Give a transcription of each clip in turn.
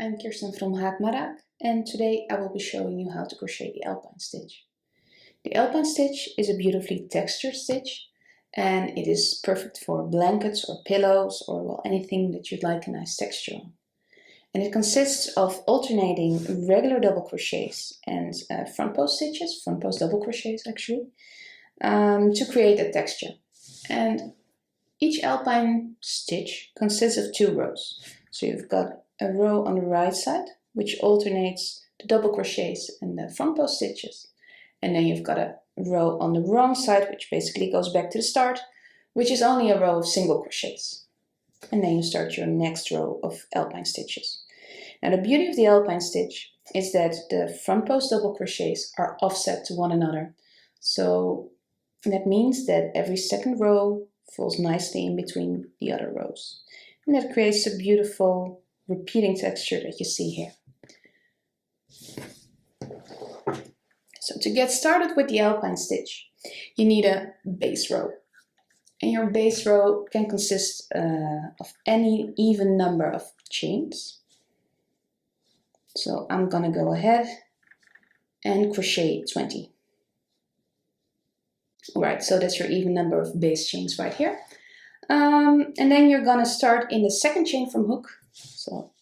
I'm Kirsten from Haak Maar Raak, and today I will be showing you how to crochet the Alpine Stitch. The Alpine Stitch is a beautifully textured stitch, and it is perfect for blankets or pillows or well, anything that you'd like a nice texture on. And it consists of alternating regular double crochets and front post stitches, front post double crochets actually, to create a texture. And each Alpine stitch consists of 2 rows. So you've got a row on the right side, which alternates the double crochets and the front post stitches. And then you've got a row on the wrong side, which basically goes back to the start, which is only a row of single crochets. And then you start your next row of Alpine stitches. Now the beauty of the Alpine stitch is that the front post double crochets are offset to one another. So that means that every second row falls nicely in between the other rows. And that creates a beautiful repeating texture that you see here. So to get started with the Alpine stitch, you need a base row. And your base row can consist of any even number of chains. So I'm gonna go ahead and crochet 20. Alright, so that's your even number of base chains right here. And then you're gonna start in the second chain from hook. So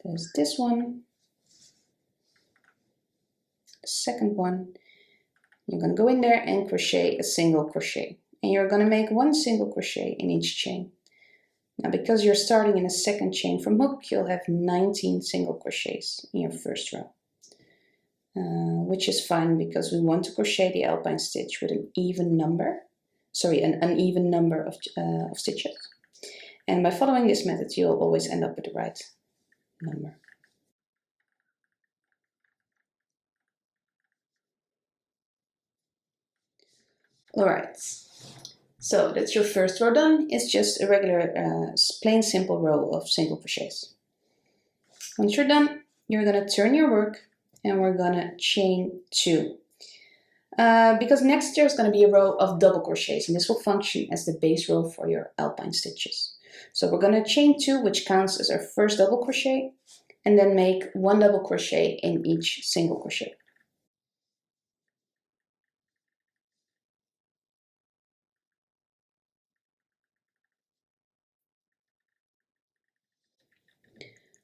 there's this one, the second one. You're gonna go in there and crochet a single crochet. And you're gonna make 1 single crochet in each chain. Now because you're starting in a second chain from hook, you'll have 19 single crochets in your first row. Which is fine because we want to crochet the Alpine stitch with an uneven number of stitches. And by following this method, you'll always end up with the right number. Alright, so that's your first row done. It's just a regular, plain simple row of single crochets. Once you're done, you're gonna turn your work and we're gonna chain 2. Because next there's going to be a row of double crochets, and this will function as the base row for your Alpine stitches. So we're going to chain 2, which counts as our first double crochet, and then make 1 double crochet in each single crochet.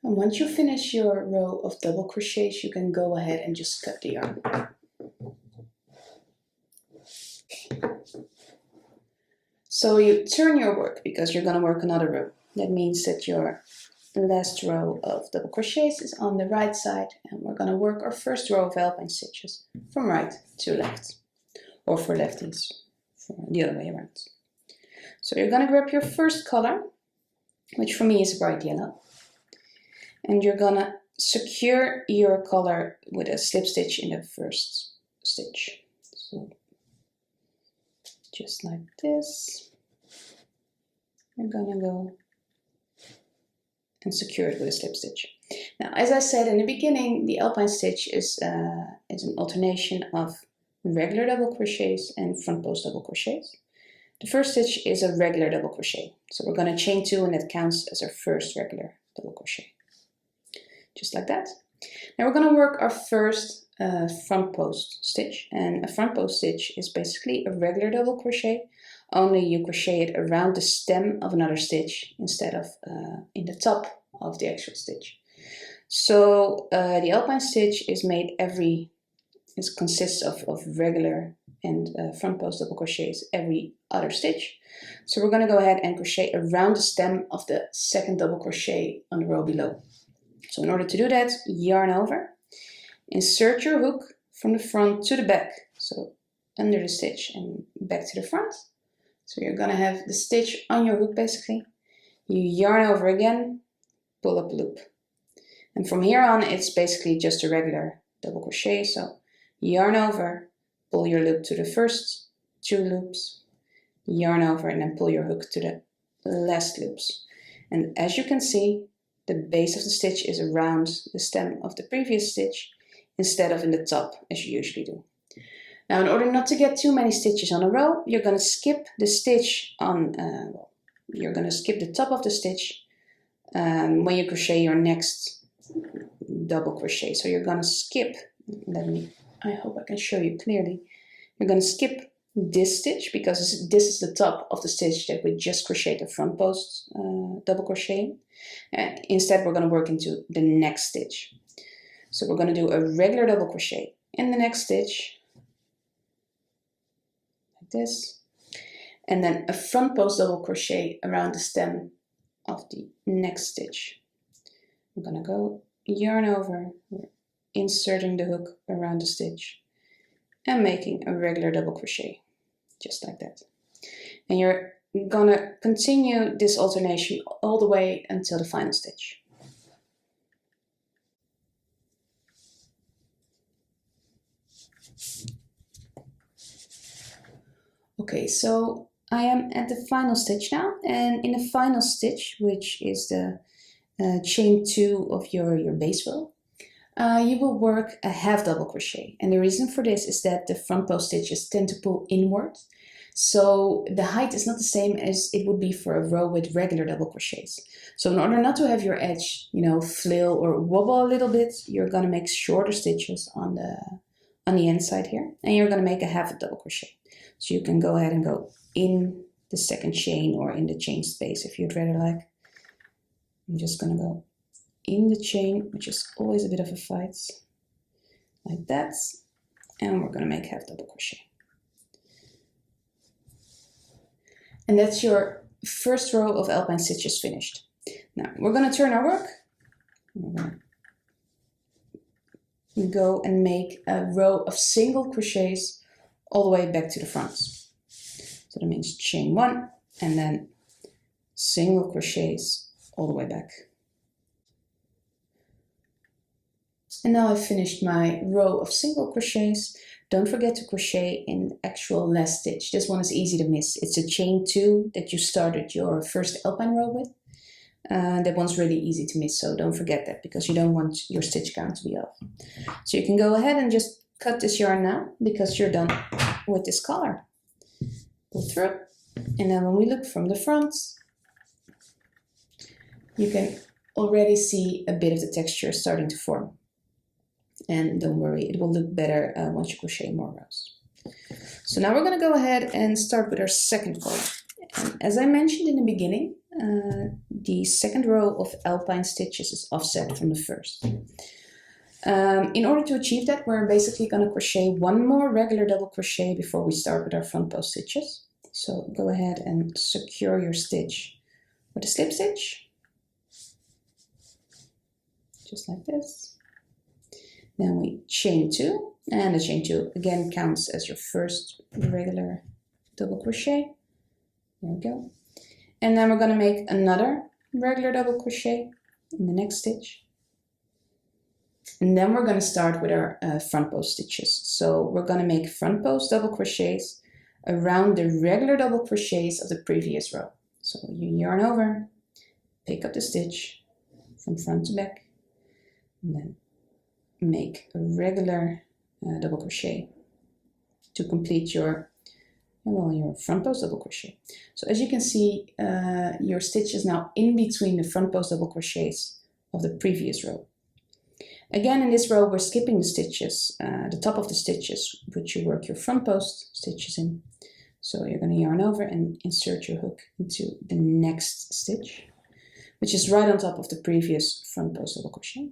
And once you finish your row of double crochets, you can go ahead and just cut the yarn. So you turn your work because you're going to work another row. That means that your last row of double crochets is on the right side, and we're going to work our first row of Alpine stitches from right to left, or for lefties, for the other way around. So you're going to grab your first color, which for me is bright yellow, and you're going to secure your color with a slip stitch in the first stitch. So just like this, we're gonna go and secure it with a slip stitch. Now, as I said in the beginning, the Alpine stitch is an alternation of regular double crochets and front post double crochets. The first stitch is a regular double crochet, so we're gonna chain 2, and that counts as our first regular double crochet. Just like that. Now we're gonna work our first front post stitch, and a front post stitch is basically a regular double crochet, only you crochet it around the stem of another stitch instead of in the top of the actual stitch. So the Alpine stitch is made consists of regular and front post double crochets every other stitch. So we're going to go ahead and crochet around the stem of the second double crochet on the row below. So in order to do that, yarn over, insert your hook from the front to the back, so under the stitch and back to the front. So you're gonna have the stitch on your hook basically. You yarn over again, pull up a loop. And from here on, it's basically just a regular double crochet. So yarn over, pull your loop to the first 2 loops, yarn over, and then pull your hook to the last loops. And as you can see, the base of the stitch is around the stem of the previous stitch instead of in the top as you usually do. Now, in order not to get too many stitches on a row, you're going to skip the stitch on, you're going to skip the top of the stitch when you crochet your next double crochet. So you're gonna skip, I hope I can show you clearly. You're gonna skip this stitch because this is the top of the stitch that we just crocheted the front post double crochet. Instead, we're gonna work into the next stitch. So we're gonna do a regular double crochet in the next stitch, like this, and then a front post double crochet around the stem of the next stitch. I'm gonna go yarn over, inserting the hook around the stitch and making a regular double crochet, just like that. And you're gonna continue this alternation all the way until the final stitch. Okay, so I am at the final stitch now, and in the final stitch, which is the chain 2 of your base row, you will work a half double crochet. And the reason for this is that the front post stitches tend to pull inward, so the height is not the same as it would be for a row with regular double crochets. So in order not to have your edge, flail or wobble a little bit, you're gonna make shorter stitches on the inside here, and you're gonna make a half a double crochet. So you can go ahead and go in the second chain or in the chain space if you'd rather like. I'm just gonna go in the chain, which is always a bit of a fight, like that, and we're gonna make half double crochet. And that's your first row of Alpine stitches finished. Now we're gonna turn our work. We're gonna go and make a row of single crochets all the way back to the front. So that means chain 1 and then single crochets all the way back. And now I've finished my row of single crochets. Don't forget to crochet in the actual last stitch. This one is easy to miss. It's a chain 2 that you started your first Alpine row with. That one's really easy to miss, so don't forget that because you don't want your stitch count to be off. So you can go ahead and just cut this yarn now because you're done with this color. Pull through, and then when we look from the front, you can already see a bit of the texture starting to form. And don't worry, it will look better once you crochet more rows. So now we're going to go ahead and start with our second color. And as I mentioned in the beginning, the second row of Alpine stitches is offset from the first. In order to achieve that, we're basically going to crochet one more regular double crochet before we start with our front post stitches. So go ahead and secure your stitch with a slip stitch, just like this. Then we chain 2, and the chain 2 again counts as your first regular double crochet. There we go. And then we're going to make another regular double crochet in the next stitch. And then we're going to start with our front post stitches. So we're going to make front post double crochets around the regular double crochets of the previous row. So you yarn over, pick up the stitch from front to back, and then make a regular double crochet to complete your front post double crochet. So as you can see, your stitch is now in between the front post double crochets of the previous row. Again, in this row, we're skipping the stitches, the top of the stitches, which you work your front post stitches in. So you're going to yarn over and insert your hook into the next stitch, which is right on top of the previous front post double crochet.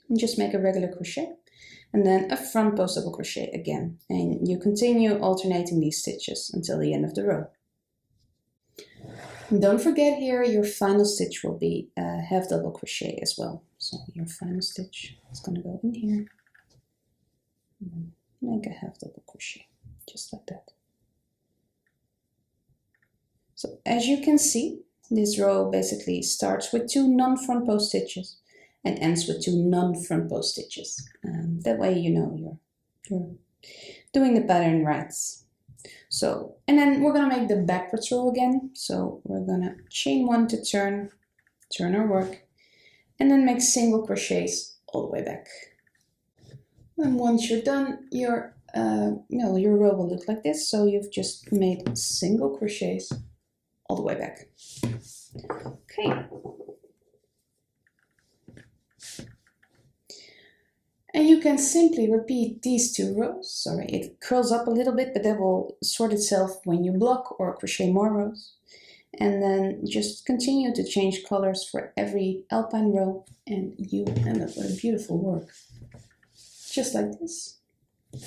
And just make a regular crochet and then a front post double crochet again. And you continue alternating these stitches until the end of the row. And don't forget here, your final stitch will be a half double crochet as well. So your final stitch is going to go in here and then make a half double crochet, just like that. So as you can see, this row basically starts with 2 non-front post stitches and ends with 2 non-front post stitches. That way you know you're doing the pattern right. So, and then we're going to make the backwards row again. So we're going to chain 1 to turn our work, and then make single crochets all the way back. And once you're done, your row will look like this. So you've just made single crochets all the way back. Okay. And you can simply repeat these 2 rows. Sorry, it curls up a little bit, but that will sort itself when you block or crochet more rows. And then just continue to change colors for every alpine row, and you end up with a beautiful work. Just like this.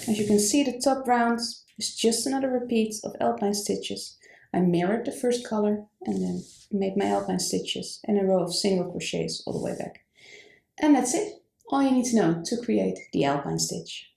As you can see, the top round is just another repeat of alpine stitches. I mirrored the first color and then made my alpine stitches and a row of single crochets all the way back. And that's it. All you need to know to create the alpine stitch.